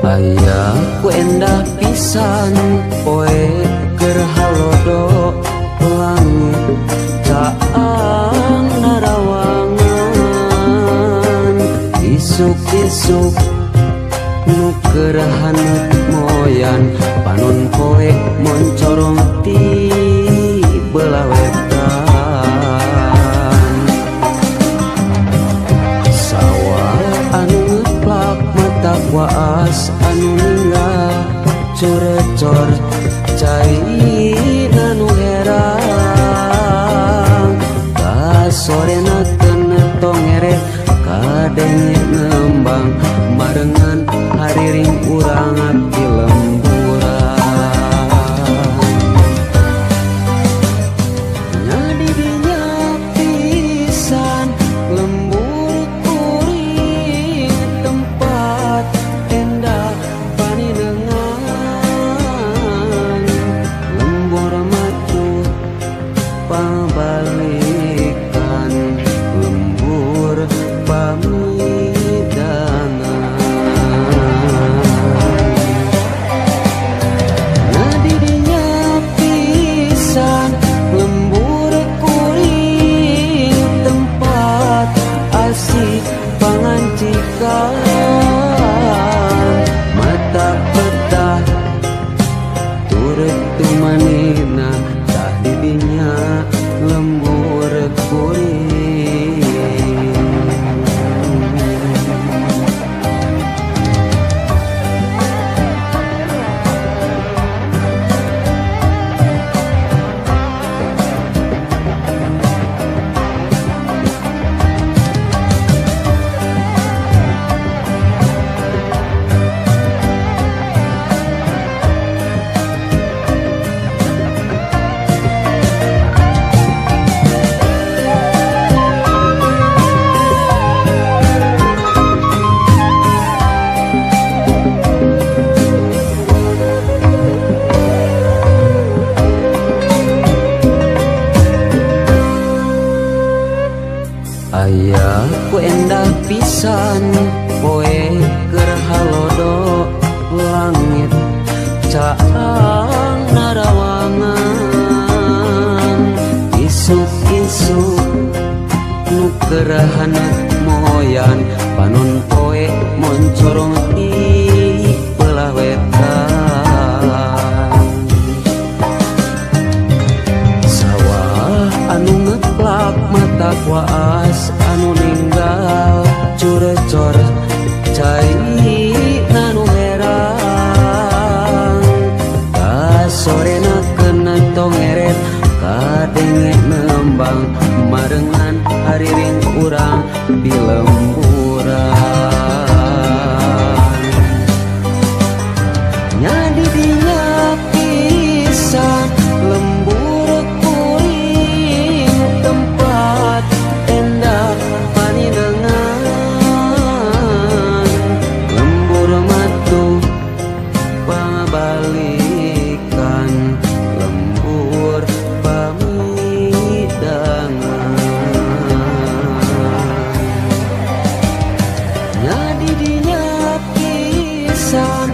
Aya ku endah pisan poe keur halodo langit caang narawangan isuk-isuk nu keur haneut moyan panon poe moncorong ti belah wetan sawah anu ngeplak mata waas anu ninggal corecor cai nu herang ka sorena kena tongere kadenge ngembang marengan hariring urang abdi lemburan nyadi dinya pisan lembur kuring tempat endah paninengan lembur maju pabalikan lembur pamidangan nadi dinya pisan lembur kuring tempat asik pangancikan mata petah turut tumanina tah didinya lembur kuring aya ku endah pisan poe keur halodo langit caang narawangan isuk-isuk nu keur haneut moyan panon poe moncorong ti belah wetan sawah anu ngeplak mata waas anu ninggal curecor cai nu herang ka sorena kena tongeret kadenge nembang marengan hariring urang di lemburan nyadi dinya pisan lembur kuring tempat endah paninengan lembur matu pabalikan lembur pamidangan nyadi dinya pisan